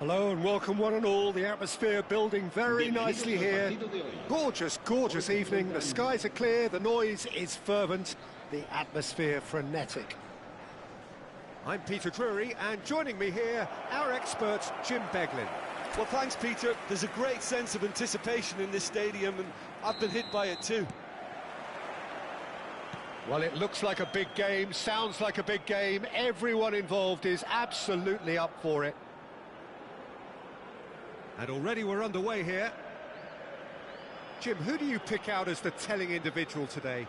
Hello and welcome one and all. The atmosphere building very nicely here. Gorgeous, gorgeous evening. The skies are clear, the noise is fervent, the atmosphere frenetic. I'm Peter Drury, and joining me here, our expert, Jim Beglin. Well, thanks, Peter. There's a great sense of anticipation in this stadium, and I've been hit by it too. Well, it looks like a big game, sounds like a big game. Everyone involved is absolutely up for it. And already we're underway here. Jim, who do you pick out as the telling individual today?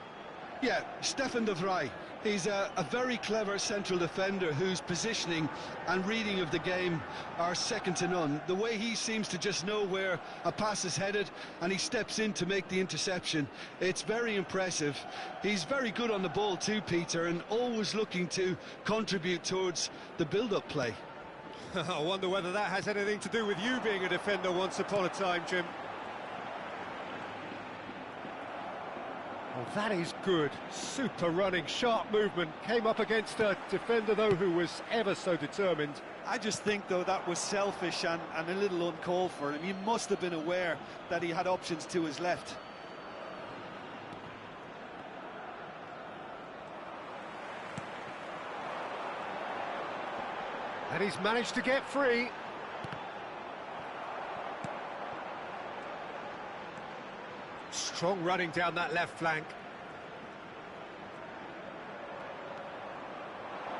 Yeah, Stefan de Vrij. He's a very clever central defender whose positioning and reading of the game are second to none. The way he seems to just know where a pass is headed and he steps in to make the interception, it's very impressive. He's very good on the ball too, Peter, and always looking to contribute towards the build-up play. I wonder whether that has anything to do with you being a defender once upon a time, Jim. Well, that is good. Super running, sharp movement. Came up against a defender, though, who was ever so determined. I just think, though, that was selfish and a little uncalled for him. He must have been aware that he had options to his left. And he's managed to get free. Strong running down that left flank.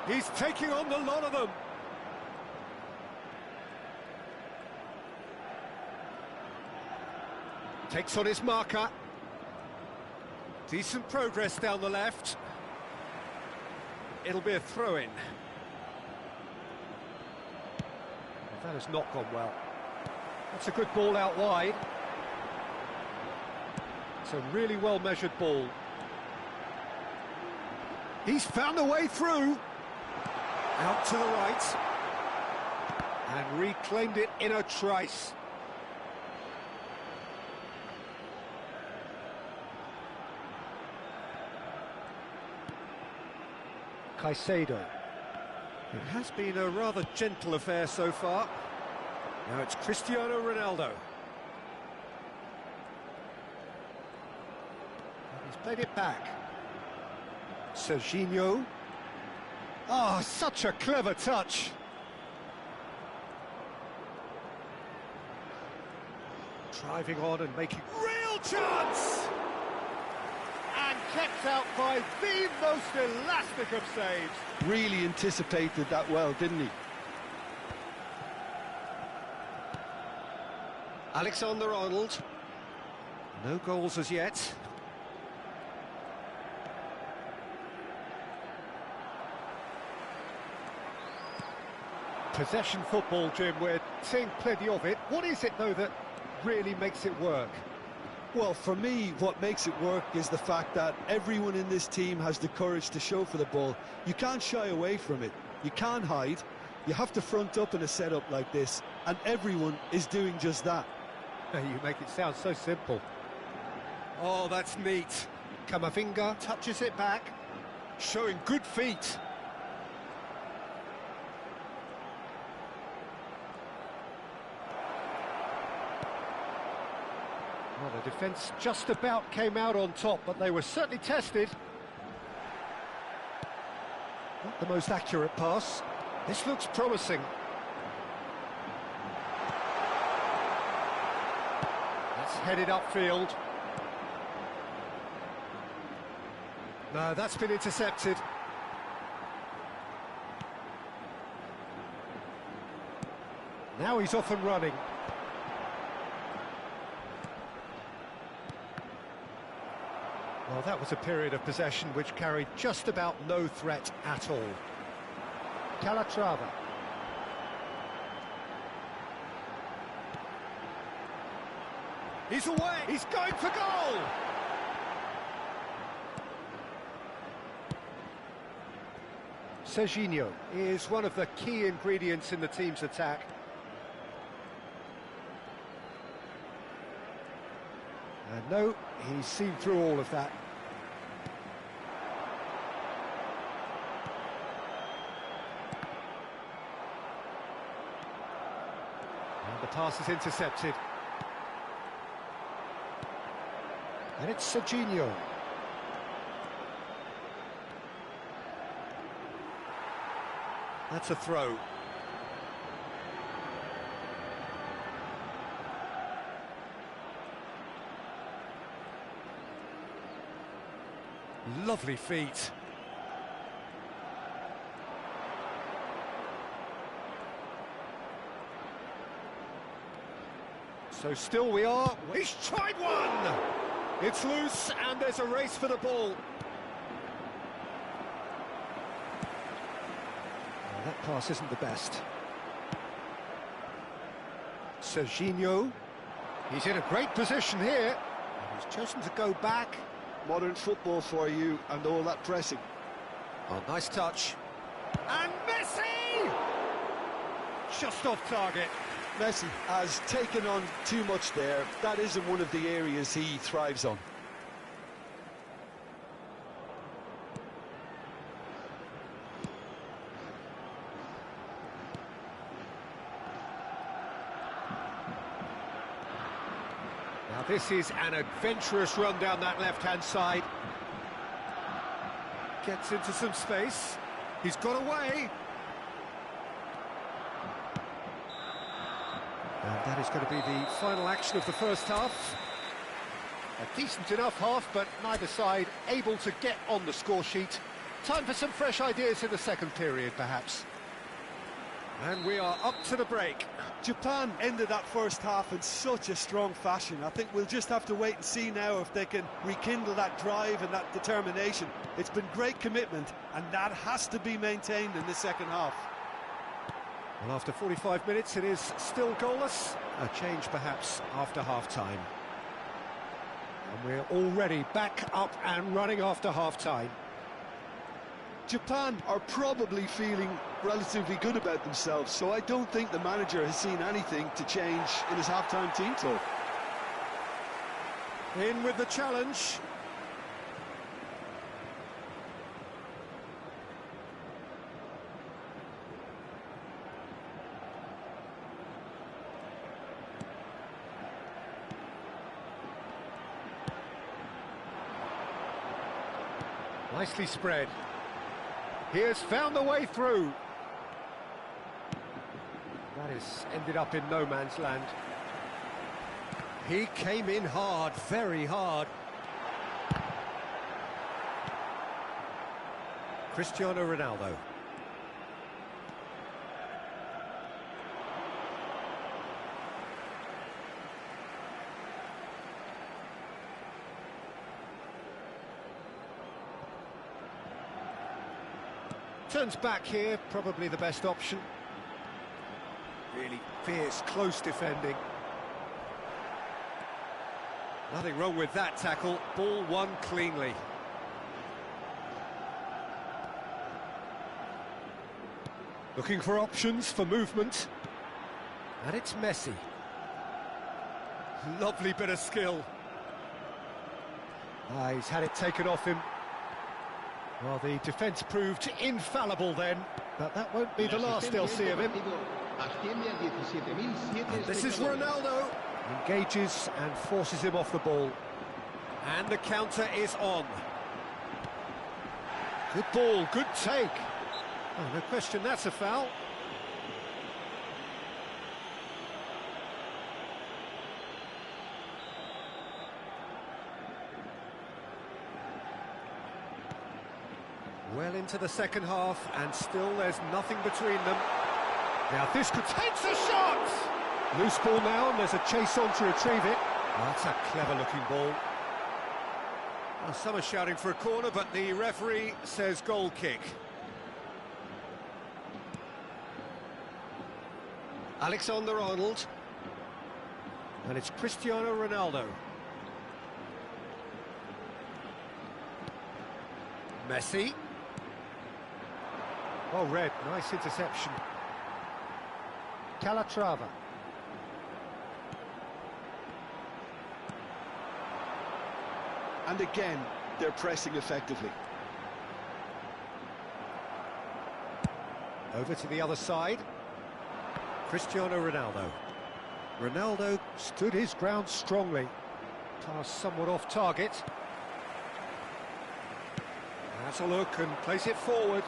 He's taking on the lot of them. Takes on his marker. Decent progress down the left. It'll be a throw-in. That has not gone well. That's a good ball out wide. It's a really well-measured ball. He's found a way through. Out to the right. And reclaimed it in a trice. Caicedo. It has been a rather gentle affair so far. Now it's Cristiano Ronaldo. He's played it back. Serginho. Oh, such a clever touch. Driving on and making real chance! And kept out by the most elastic of saves. Really anticipated that well, didn't he? Alexander-Arnold. No goals as yet. Possession football, Jim, we're seeing plenty of it. What is it, though, that really makes it work? Well, for me, what makes it work is the fact that everyone in this team has the courage to show for the ball. You can't shy away from it. You can't hide. You have to front up in a setup like this, and everyone is doing just that. You make it sound so simple. Oh, that's neat. Camavinga touches it back, showing good feet. Well, the defence just about came out on top, but they were certainly tested. Not the most accurate pass. This looks promising. That's headed upfield. No, that's been intercepted. Now he's off and running. Well, that was a period of possession which carried just about no threat at all. Calatrava. He's away! He's going for goal! Serginho is one of the key ingredients in the team's attack. And no, he's seen through all of that. pass is intercepted. And it's Serginho. That's a throw. Lovely feet. So still we are. He's tried one! It's loose and there's a race for the ball. Well, that pass isn't the best. Serginho. He's in a great position here. He's chosen to go back. Modern football for you and all that pressing. Oh, nice touch. And Messi! Just off target. Messi has taken on too much there. That isn't one of the areas he thrives on. Now this is an adventurous run down that left-hand side. Gets into some space. He's got away. And that is going to be the final action of the first half. A decent enough half, but neither side able to get on the score sheet. Time for some fresh ideas in the second period, perhaps. And we are up to the break. Japan ended that first half in such a strong fashion. I think we'll just have to wait and see now if they can rekindle that drive and that determination. It's been great commitment, and that has to be maintained in the second half. Well, after 45 minutes, it is still goalless. A change, perhaps, after half-time. And we're already back up and running after half-time. Japan are probably feeling relatively good about themselves, so I don't think the manager has seen anything to change in his half-time team talk. In with the challenge. Nicely spread. He has found the way through. That has ended up in no man's land. He came in hard, very hard. Cristiano Ronaldo. Turns back here, probably the best option. Really fierce, close defending. Nothing wrong with that tackle. Ball won cleanly. Looking for options for movement. And it's Messi. Lovely bit of skill. He's had it taken off him. Well, the defence proved infallible then, but that won't be the last they'll see of him. And this is Ronaldo. Engages and forces him off the ball. And the counter is on. Good ball, good take. Oh, no question, that's a foul. Well into the second half, and still there's nothing between them. Now this could take the shot! Loose ball now, and there's a chase on to retrieve it. Oh, that's a clever-looking ball. Well, some are shouting for a corner, but the referee says goal kick. Alexander-Arnold. And it's Cristiano Ronaldo. Messi. Oh, red, nice interception. Calatrava. And again, they're pressing effectively. Over to the other side. Cristiano Ronaldo. Ronaldo stood his ground strongly. Pass somewhat off target. Has a look and plays it forward.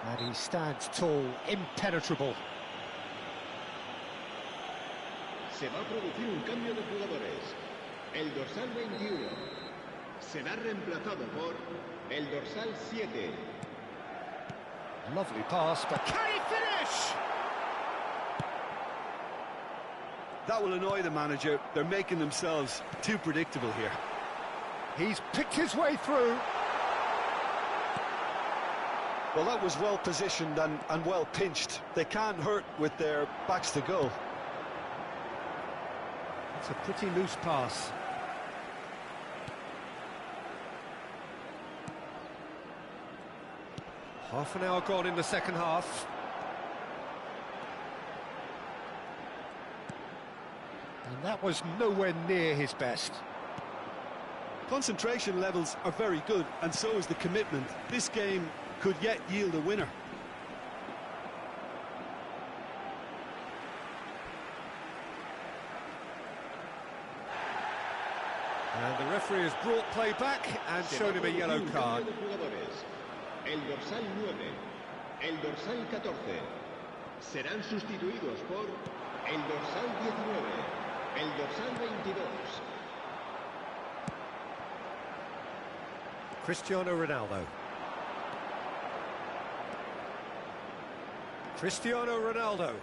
And he stands tall, impenetrable. Se va a producir un cambio de jugadores. El dorsal 21 será reemplazado por el dorsal 7. Lovely pass, but can he finish? That will annoy the manager. They're making themselves too predictable here. He's picked his way through. Well, that was well positioned and well pinched. They can't hurt with their backs to goal. It's a pretty loose pass. Half an hour gone in the second half. And that was nowhere near his best. Concentration levels are very good, and so is the commitment. This game could yet yield a winner. And the referee has brought play back and shown him a yellow card. El dorsal 9, el dorsal 14 serán sustituidos por el dorsal 19, el dorsal 22. Cristiano Ronaldo. Cristiano Ronaldo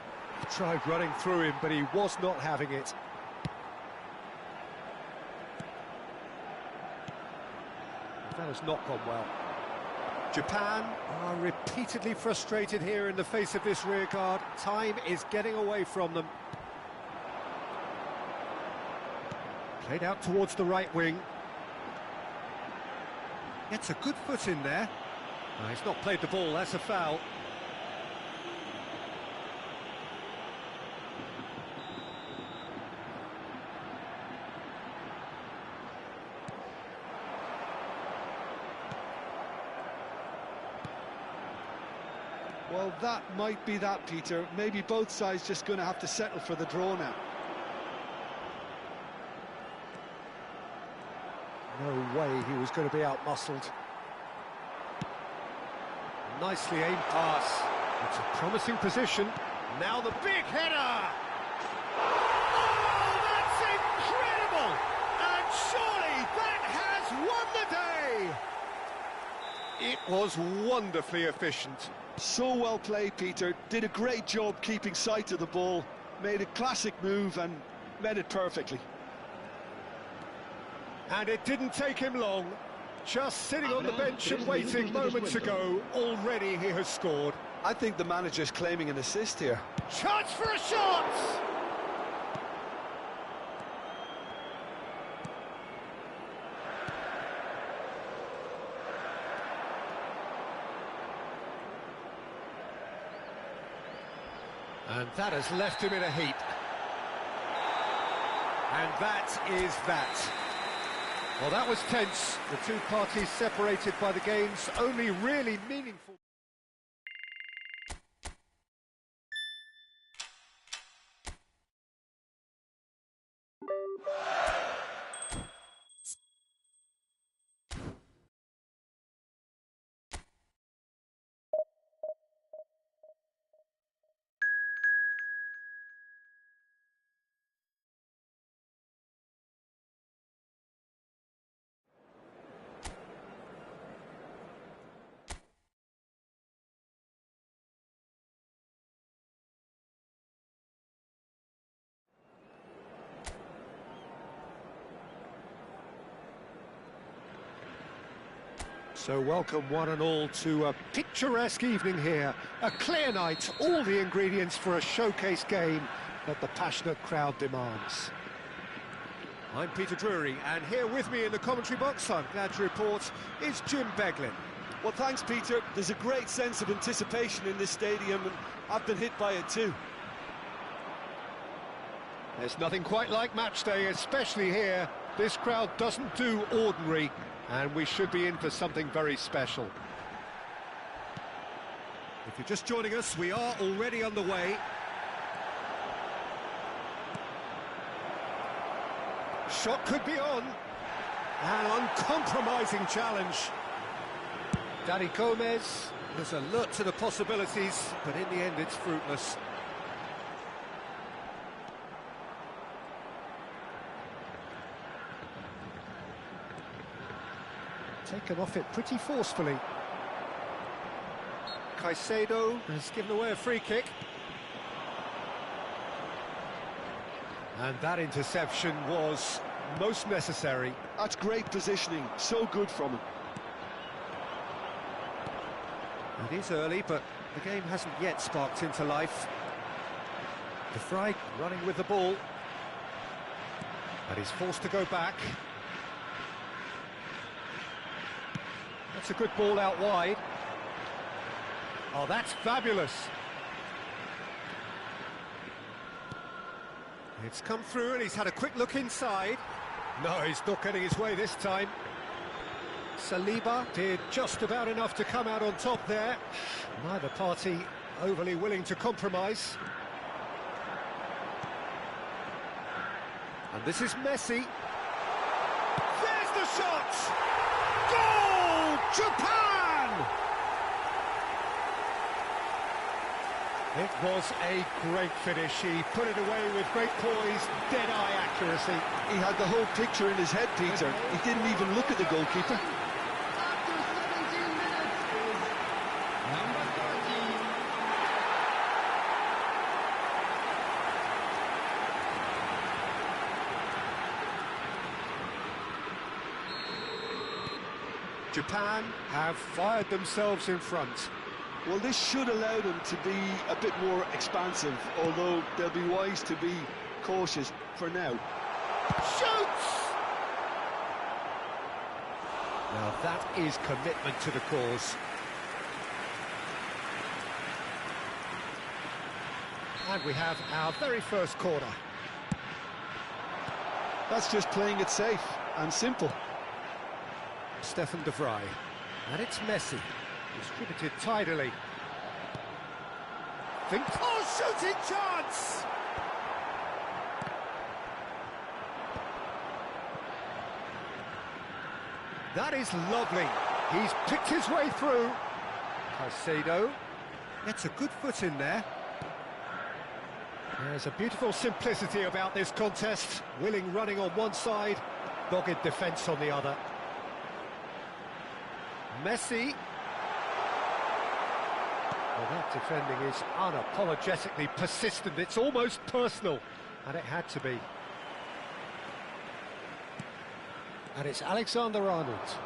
tried running through him, but he was not having it. That has not gone well. Japan are repeatedly frustrated here in the face of this rear guard. Time is getting away from them. Played out towards the right wing. Gets a good foot in there. Oh, he's not played the ball, that's a foul. Well, that might be that, Peter. Maybe both sides just going to have to settle for the draw now. No way he was going to be out-muscled. Nicely aimed pass. It's a promising position. Now the big header! Oh, that's incredible! And surely that has won the day! It was wonderfully efficient. So well played, Peter. Did a great job keeping sight of the ball. Made a classic move and met it perfectly. And it didn't take him long. Just sitting on the bench and waiting moments ago, already he has scored. I think the manager's claiming an assist here. Chance for a shot! And that has left him in a heap. And that is that. Well, that was tense. The two parties separated by the game's only really meaningful... So welcome one and all to a picturesque evening here. A clear night, all the ingredients for a showcase game that the passionate crowd demands. I'm Peter Drury, and here with me in the commentary box, I'm glad to report, is Jim Beglin. Well, thanks, Peter. There's a great sense of anticipation in this stadium, and I've been hit by it too. There's nothing quite like match day, especially here. This crowd doesn't do ordinary, and we should be in for something very special. If you're just joining us, we are already underway. Shot could be on. An uncompromising challenge. Dani Gomez is alert to the possibilities, but in the end it's fruitless. Taken off it pretty forcefully. Caicedo has given away a free kick. And that interception was most necessary. That's great positioning, so good from him. It is early, but the game hasn't yet sparked into life. De Vrij running with the ball. And he's forced to go back. That's a good ball out wide. Oh, that's fabulous. It's come through and he's had a quick look inside. No, he's not getting his way this time. Saliba did just about enough to come out on top there. Neither party overly willing to compromise. And this is Messi. There's the shot! Goal! Japan! It was a great finish. He put it away with great poise, dead-eye accuracy. He had the whole picture in his head, Peter. He didn't even look at the goalkeeper. After 17 minutes is number 13. Japan have fired themselves in front. Well, this should allow them to be a bit more expansive, although they'll be wise to be cautious for now. Shoots! Now that is commitment to the cause. And we have our very first corner. That's just playing it safe and simple. Stefan De Vrij. And it's Messi. Distributed tidily. Oh, shooting chance! That is lovely. He's picked his way through. Caicedo gets a good foot in there. There's a beautiful simplicity about this contest. Willing running on one side, dogged defence on the other. Messi. Well, that defending is unapologetically persistent. It's almost personal, and it had to be. And it's Alexander-Arnold.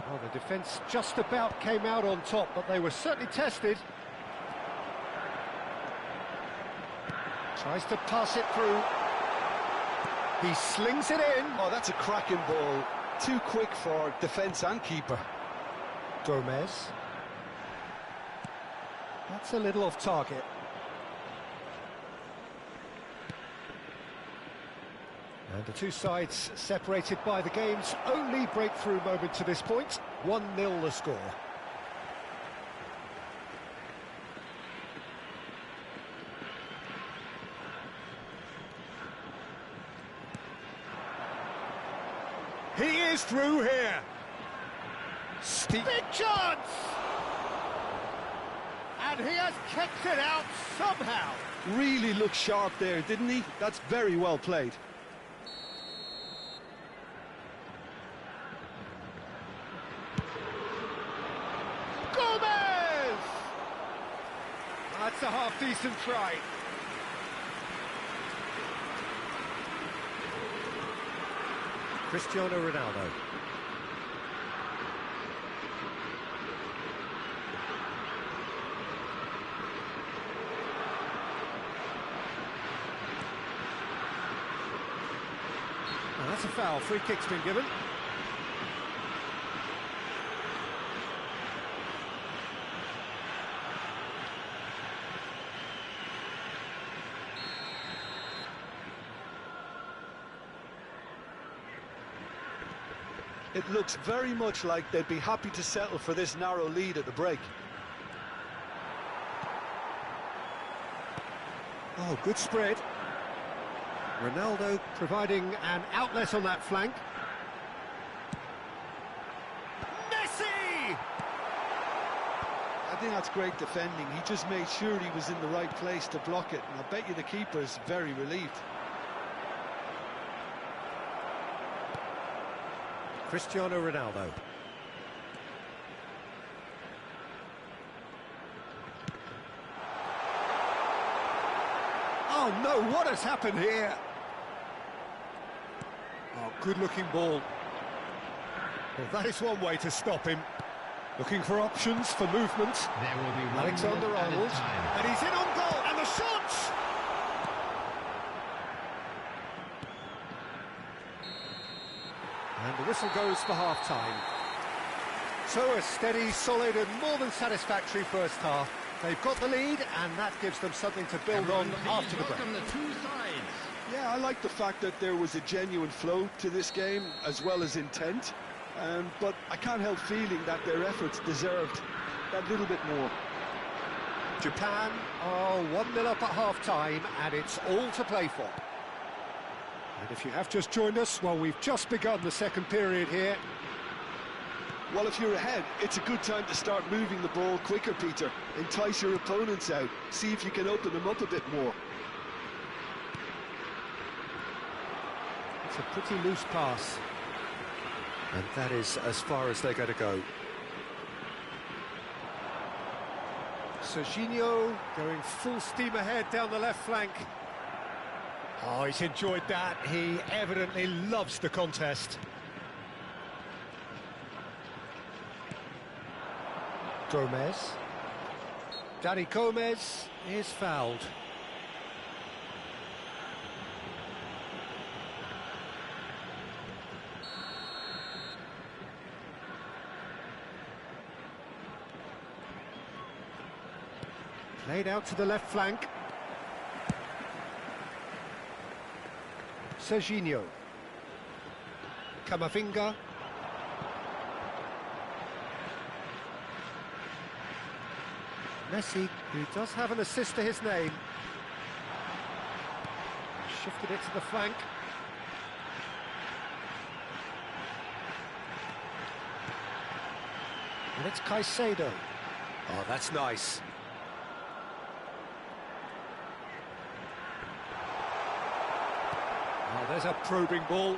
Well, the defence just about came out on top, but they were certainly tested. Tries to pass it through. He slings it in. Oh, that's a cracking ball. Too quick for defence and keeper. Gomez. That's a little off target. And the two sides separated by the game's only breakthrough moment to this point. 1-0 the score. He is through here. Big chance! And he has kicked it out somehow. Really looked sharp there, didn't he? That's very well played. Gomez! That's a half-decent try. Cristiano Ronaldo. And that's a foul. Free kick's been given. It looks very much like they'd be happy to settle for this narrow lead at the break. Oh, good spread. Ronaldo providing an outlet on that flank. Messi! I think that's great defending. He just made sure he was in the right place to block it, and I bet you the keeper's very relieved. Cristiano Ronaldo. Oh no, what has happened here? Oh, good-looking ball. Well, that is one way to stop him. Looking for options for movement. There will be one Alexander-Arnold. And he's in on goal, and the shot! And the whistle goes for half-time. So a steady, solid and more than satisfactory first half. They've got the lead, and that gives them something to build on after the break. Yeah, I like the fact that there was a genuine flow to this game, as well as intent. But I can't help feeling that their efforts deserved that little bit more. Japan are 1-0 up at half-time, and it's all to play for. And if you have just joined us, well, we've just begun the second period here. Well, if you're ahead, it's a good time to start moving the ball quicker, Peter. Entice your opponents out. See if you can open them up a bit more. It's a pretty loose pass. And that is as far as they're going to go. Serginho going full steam ahead down the left flank. Oh, he's enjoyed that. He evidently loves the contest. Gomez. Dani Gomez is fouled. Played out to the left flank. Serginho. Camavinga. Messi, who does have an assist to his name. Shifted it to the flank. And it's Caicedo. Oh, that's nice. Oh, there's a probing ball.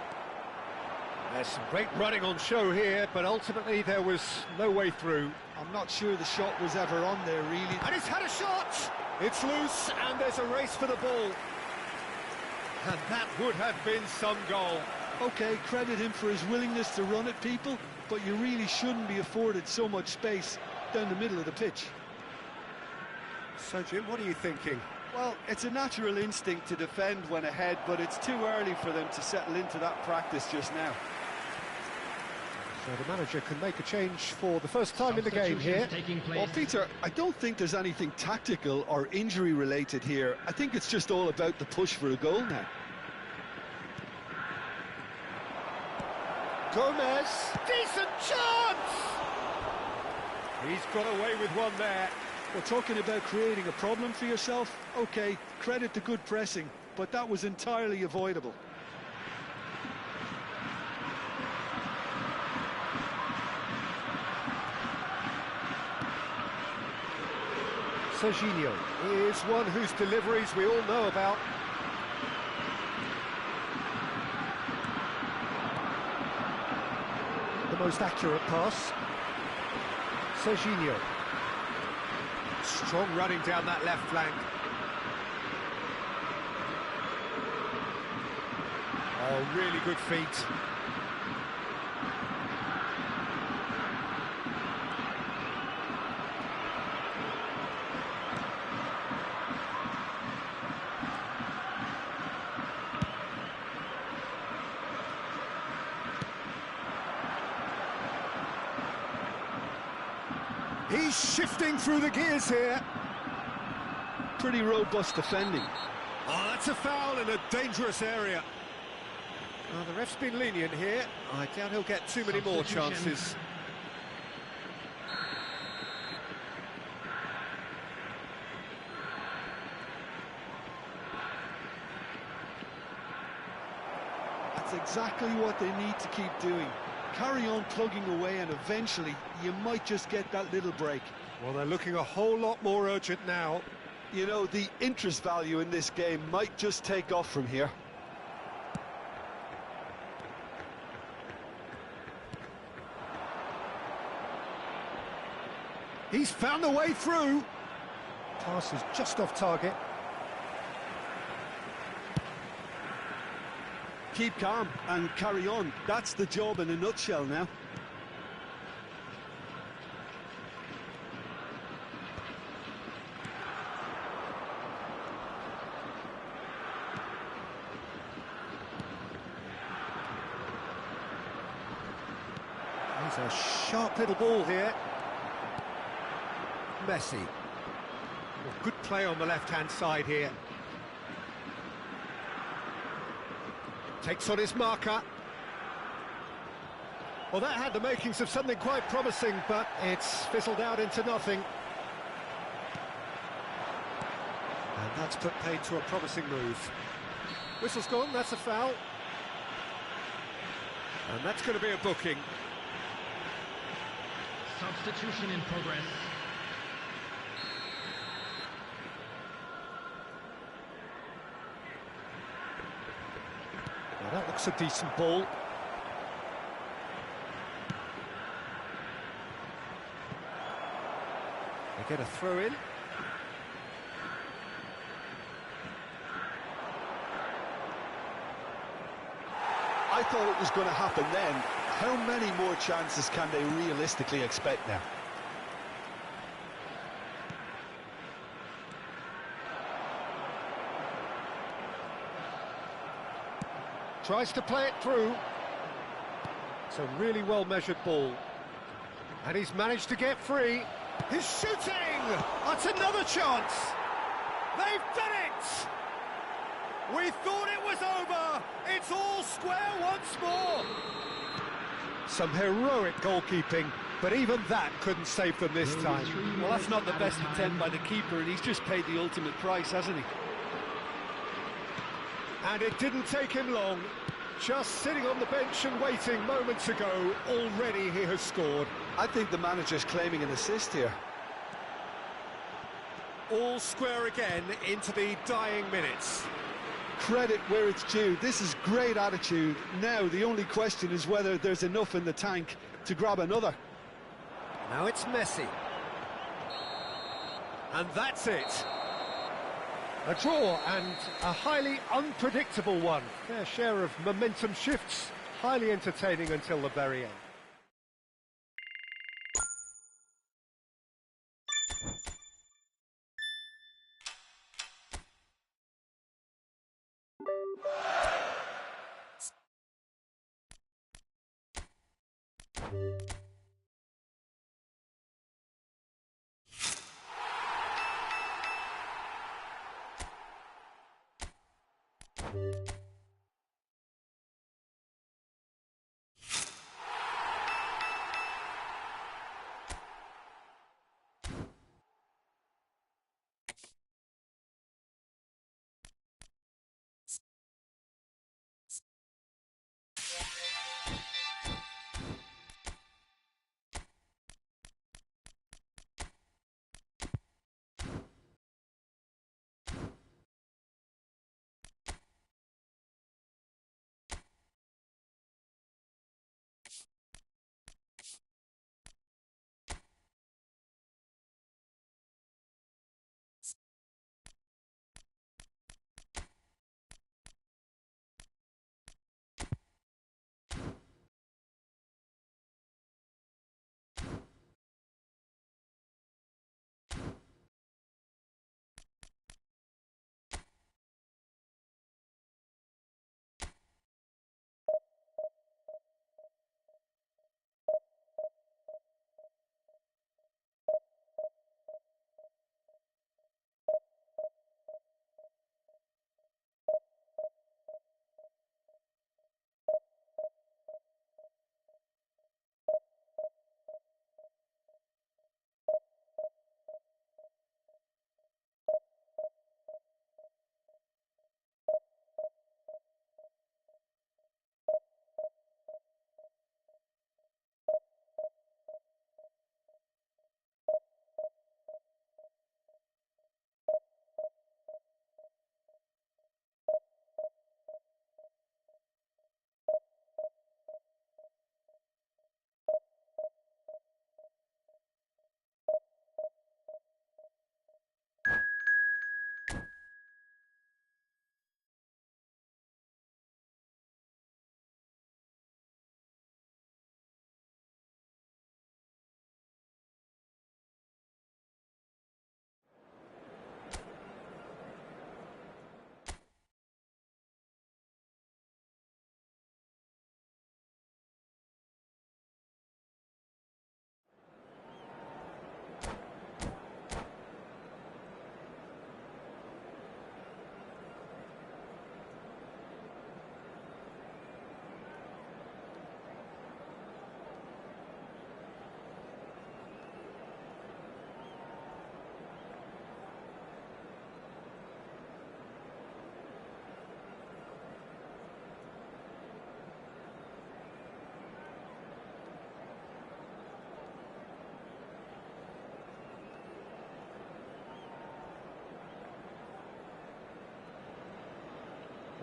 There's some great running on show here, but ultimately there was no way through. I'm not sure the shot was ever on there, really. And he's had a shot! It's loose, and there's a race for the ball. And that would have been some goal. OK, credit him for his willingness to run at people, but you really shouldn't be afforded so much space down the middle of the pitch. So, Jim, what are you thinking? Well, it's a natural instinct to defend when ahead, but it's too early for them to settle into that practice just now. So the manager can make a change for the first time in the game here. Well, Peter, I don't think there's anything tactical or injury-related here. I think it's just all about the push for a goal now. Gomez, decent chance! He's got away with one there. Well, talking about creating a problem for yourself, OK, credit to good pressing, but that was entirely avoidable. Serginho is one whose deliveries we all know about. The most accurate pass. Serginho. Strong running down that left flank. Oh, really good feet. He's shifting through the gears here. Pretty robust defending. Oh, that's a foul in a dangerous area. Oh, the ref's been lenient here. I doubt he'll get too many more chances. That's exactly what they need to keep doing. Carry on plugging away and eventually you might just get that little break. Well, they're looking a whole lot more urgent now. You know, the interest value in this game might just take off from here. He's found a way through. Pass is just off target. Keep calm and carry on. That's the job in a nutshell now. He's a sharp little ball here. Messi. Well, good play on the left-hand side here. Takes on his marker. Well, that had the makings of something quite promising, but it's fizzled out into nothing. And that's put paid to a promising move. Whistle's gone, that's a foul. And that's going to be a booking. Substitution in progress. Well, that looks a decent ball. They get a throw in. I thought it was going to happen then. How many more chances can they realistically expect now? Tries to play it through. It's a really well-measured ball. And he's managed to get free. He's shooting! That's another chance! They've done it! We thought it was over! It's all square once more! Some heroic goalkeeping, but even that couldn't save them this time. Well, that's not the best attempt by the keeper, and he's just paid the ultimate price, hasn't he? And it didn't take him long. Just sitting on the bench and waiting moments ago, already he has scored. I think the manager's claiming an assist here. All square again into the dying minutes. Credit where it's due. This is great attitude. Now, the only question is whether there's enough in the tank to grab another. Now it's Messi. And that's it. A draw and a highly unpredictable one. Fair share of momentum shifts. Highly entertaining until the very end.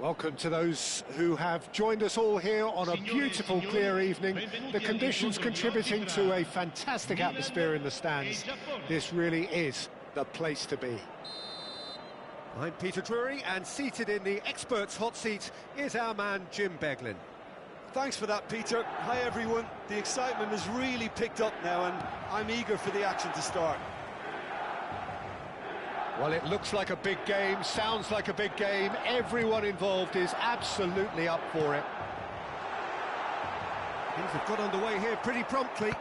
Welcome to those who have joined us all here on a beautiful, clear evening. The conditions contributing to a fantastic atmosphere in the stands. This really is the place to be. I'm Peter Drury, and seated in the experts' hot seat is our man Jim Beglin. Thanks for that, Peter. Hi, everyone. The excitement has really picked up now, and I'm eager for the action to start. Well, it looks like a big game, sounds like a big game. Everyone involved is absolutely up for it. Things have got underway here pretty promptly.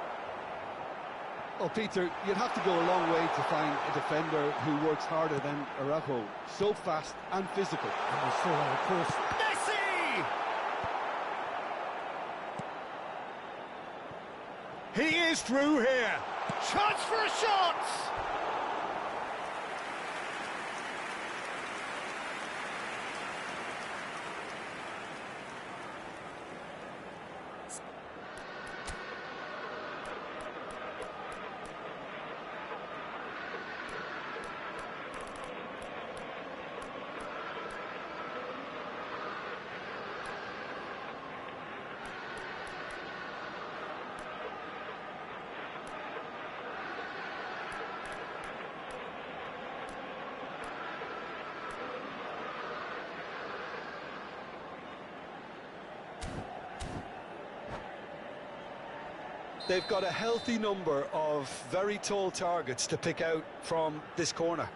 Well, Peter, you'd have to go a long way to find a defender who works harder than Araujo. So fast and physical. And we saw that, of course. Messi! He is through here. Chance for a shot! They've got a healthy number of very tall targets to pick out from this corner.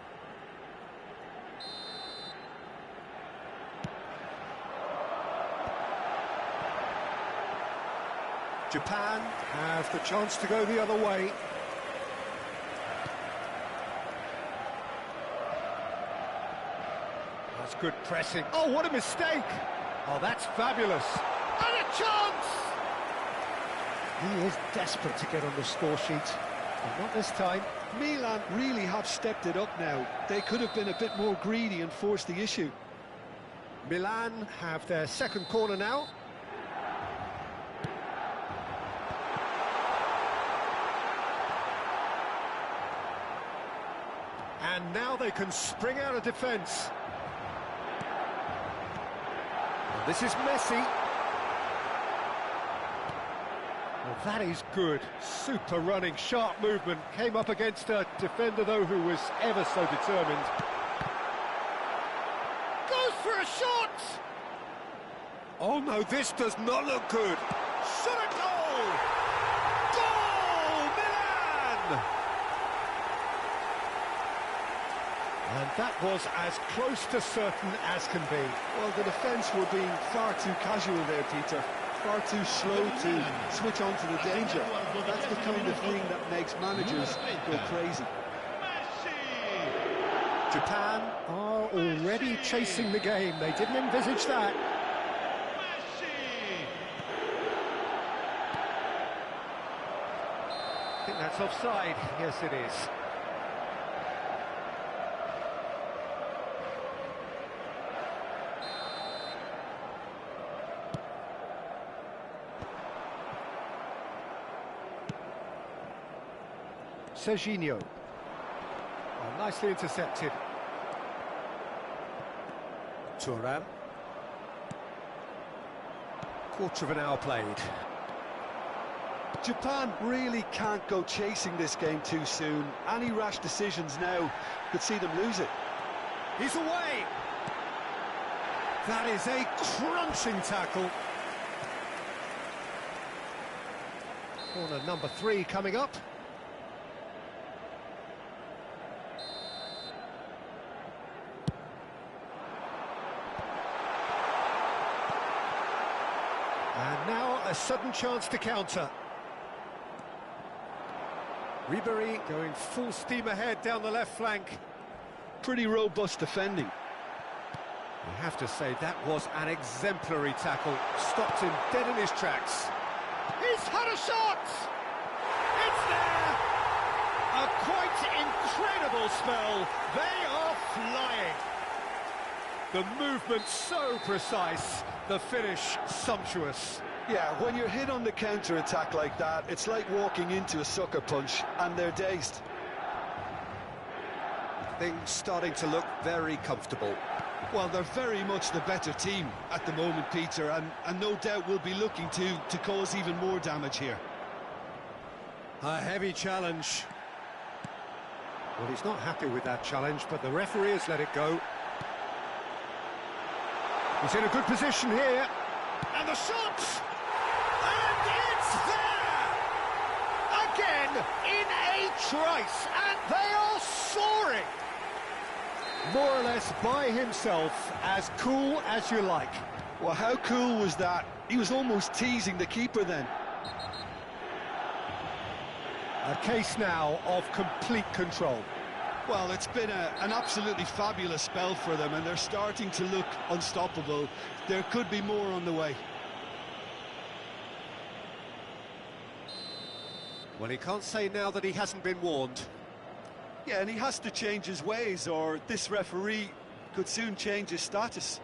Japan have the chance to go the other way. That's good pressing. Oh, what a mistake! Oh, that's fabulous. And a chance! He is desperate to get on the score sheet, but not this time. Milan really have stepped it up now. They could have been a bit more greedy and forced the issue. Milan have their second corner now. And now they can spring out of defence. This is Messi. Well, that is good. Super running, sharp movement. Came up against a defender, though, who was ever so determined. Goes for a shot! Oh, no, this does not look good. Shot a goal! Goal! Milan! And that was as close to certain as can be. Well, the defence were being far too casual there, Peter. Far too slow to switch on to the danger. That's the kind of thing that makes managers go crazy. Japan are already chasing the game. They didn't envisage that. I think that's offside. Yes, it is. Serginho. Oh, nicely intercepted. Thuram. Quarter of an hour played. Japan really can't go chasing this game too soon. Any rash decisions now could see them lose it. He's away! That is a crunching tackle. Corner number 3 coming up. And now a sudden chance to counter. Ribery going full steam ahead down the left flank. Pretty robust defending. You have to say that was an exemplary tackle. Stopped him dead in his tracks. He's had a shot! It's there! A quite incredible spell. They are flying. The movement so precise, the finish sumptuous. Yeah, when you're hit on the counter-attack like that, it's like walking into a sucker punch, and they're dazed. Things starting to look very comfortable. Well, they're very much the better team at the moment, Peter, and no doubt will be looking to cause even more damage here. A heavy challenge. Well, he's not happy with that challenge, but the referee has let it go. He's in a good position here. And the shot! And it's there! Again, in a trice, and they are soaring! More or less by himself, as cool as you like. Well, how cool was that? He was almost teasing the keeper then. A case now of complete control. Well, it's been an absolutely fabulous spell for them, and they're starting to look unstoppable. There could be more on the way. Well, he can't say now that he hasn't been warned. Yeah, and he has to change his ways, or this referee could soon change his status.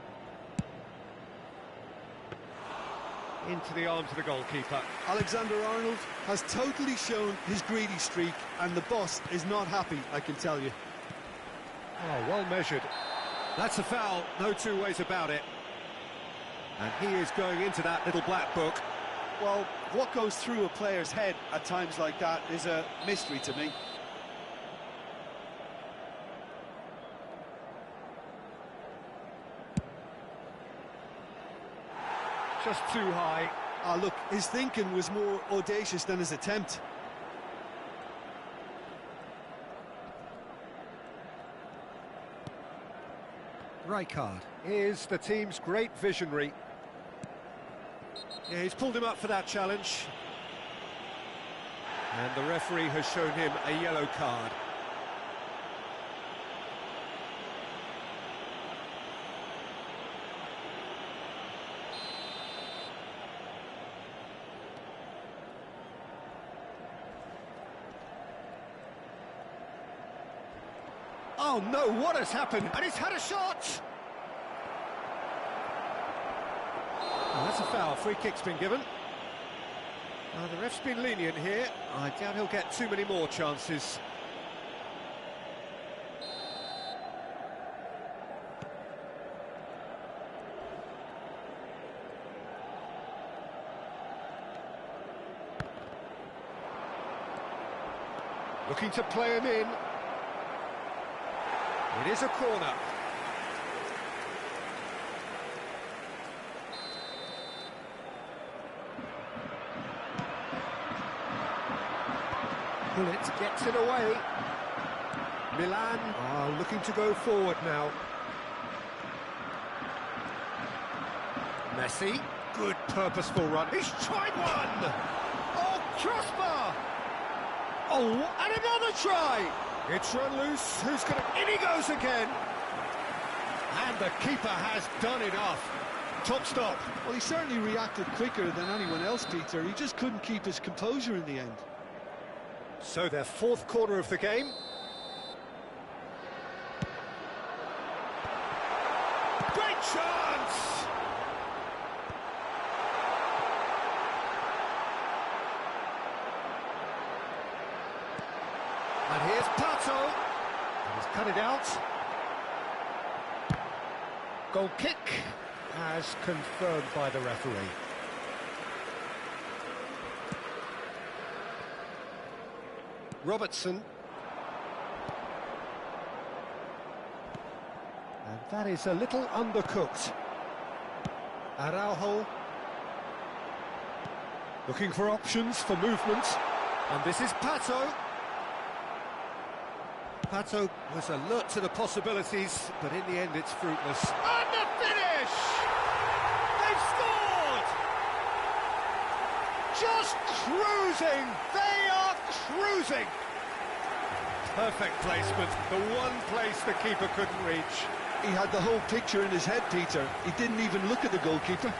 Into the arms of the goalkeeper. Alexander-Arnold has totally shown his greedy streak, and the boss is not happy, I can tell you. Oh, well measured. That's a foul, no two ways about it. And he is going into that little black book. Well, what goes through a player's head at times like that is a mystery to me. Just too high. Ah, look, his thinking was more audacious than his attempt. Rijkaard is the team's great visionary. Yeah, he's pulled him up for that challenge. And the referee has shown him a yellow card. Oh no, what has happened? And he's had a shot! Oh, that's a foul, free kick's been given. The ref's been lenient here. I doubt he'll get too many more chances. Looking to play him in. It is a corner. Bullet gets it away. Milan are looking to go forward now. Messi, good purposeful run. He's tried one! Oh, crossbar! Oh, and another try! It's run loose, who's going to... In he goes again! And the keeper has done enough. Top stop. Well, he certainly reacted quicker than anyone else, Peter. He just couldn't keep his composure in the end. So their fourth corner of the game. Great chance! And here's Pato. He's cut it out. Goal kick, as confirmed by the referee. Robertson. And that is a little undercooked. Araujo. Looking for options for movement. And this is Pato. Pato was alert to the possibilities, but in the end it's fruitless. And the finish! They've scored! Just cruising! They are cruising! Perfect placement, the one place the keeper couldn't reach. He had the whole picture in his head, Peter. He didn't even look at the goalkeeper.